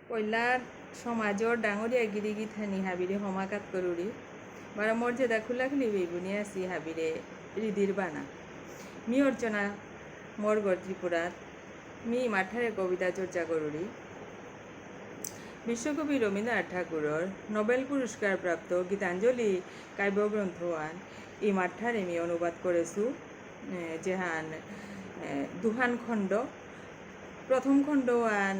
পয়লা সমাজর ডাঙরিয়া গিরি গিথানি হাবিরে হমাকাত করুরি বারা মর্যাদা খুলাখুলি বেগুনি আসি হাবিরে রিদির বানা মি অর্চনা মরগড় ত্রিপুরাত মি মাঠারে কবিতা চর্চা করুরি বিশ্বকবি রবীন্দ্রনাথ ঠাকুরর নোবেল পুরস্কার প্রাপ্ত গীতাঞ্জলি কাব্যগ্রন্থ আন ই মাঠারে মি অনুবাদ করেছু যেহান দুহান খণ্ড প্রথম খণ্ড আন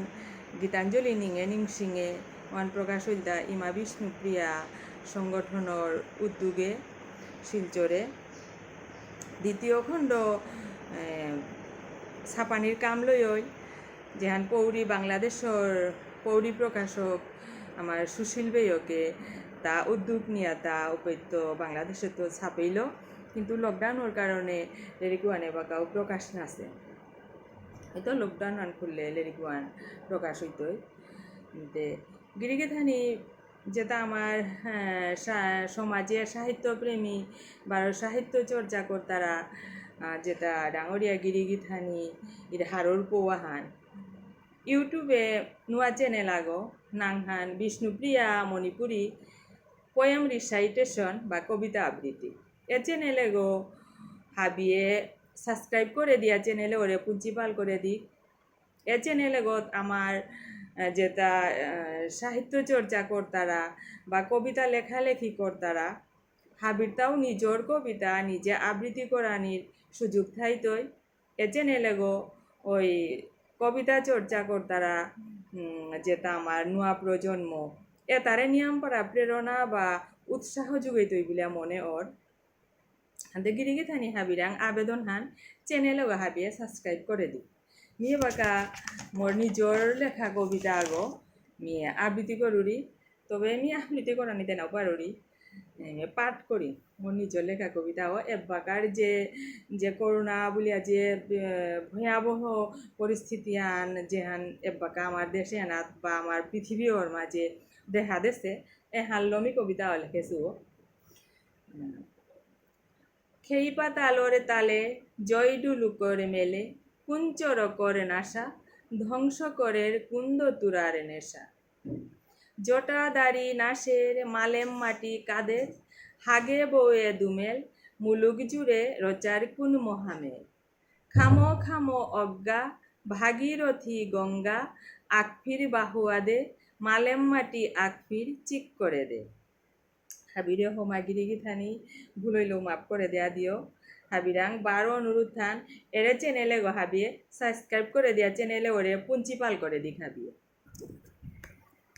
গীতাঞ্জলি নিঙে নিংসিঙে ওয়ান প্রকাশ হইতা ইমা বিষ্ণুপ্রিয়া সংগঠনের উদ্যোগে শিলচরে দ্বিতীয় খণ্ড ছাপানির কাম লই যেহান পৌরী বাংলাদেশের পৌরী প্রকাশক আমার সুশীল বেয়কে তা উদ্যোগ নিয়ে তা উপৈত্য বাংলাদেশে তো ছাপাইল কিন্তু লকডাউনের কারণে লেরিকুয়ানে বাকাও প্রকাশ নাছে হয়তো লকডাউন আন খুললে লেরিকুয়ান প্রকাশ হইতই গিরিগেথানি যেটা আমার সমাজের সাহিত্যপ্রেমী বা সাহিত্য চর্চা কর্তারা যেটা ডাঙরিয়া গিরিগিথানি এর হারর পৌয়াহান ইউটিউবে নোয়া চ্যানেল আগো নাংহান বিষ্ণুপ্রিয়া মণিপুরী পোয়েম রিসাইটেশন বা কবিতা আবৃত্তি এ চ্যানেলে গো হাবিয়ে সাবস্ক্রাইব করে দিয়া চ্যানেলে ওরে প্রিন্সিপাল করে দিই এ চ্যানেলে গো আমার যেটা সাহিত্য চর্চা কর্তারা বা কবিতা লেখালেখি কর্তারা হাবিরটাও নিজের কবিতা নিজে আবৃত্তি করানির সুযোগ থাইতই এ চ্যানেলে গো ওই কবিতা চর্চা কর্তারা যেটা আমার নোয়া প্রজন্ম তারে নিয়ম পড়া প্রেরণা বা উৎসাহ যোগাইতই বলে মনে ওর হাতে গিরিগে থানি হাবিরাং আবেদন হান চ্যানেলও হাবিয়ে সাবস্ক্রাইব করে দিই মিয়ে বাকা মোর নিজের লেখা কবিতা আগো মিয়ে আবৃত্তি করুরি তবে আমি আবৃত্তি করা নিতে নাও পারি পাঠ করি মোর নিজের লেখা কবিতাও এবাকার যে করোনা বলিয়া যে ভয়াবহ পরিস্থিতি আন যেহান এবাকা আমার দেশে আনাত বা আমার পৃথিবীর মাঝে দেখা দেশে এ হাল্লমি কবিতাও লিখেছু খেই পাতালরে তালে জয়ডুলু করে মেলে কুঞ্চর করে নাশা ধ্বংস করের কুন্দ তুরারে নেশা জটাদারি নাশের মালেম মাটি কাদের হাগে বউয়ে দুমেল মুলুক জুড়ে রচার কুন মহামেল খামো খামো অজ্ঞা ভাগীরথী গঙ্গা আকফির বাহুয়াদে মালেম মাটি আকফির চিক করে দে হাবিরে হোমা গিরিগিথানি ভুলইল মাপ করে দেয়া দিও হাবিরাং বারো অনুরোধ থান এরে চ্যানেলে গো হাবিয়ে সাবস্ক্রাইব করে দেয়া চ্যানেলে ওরে প্রিন্সিপাল করে দিক হাবিয়ে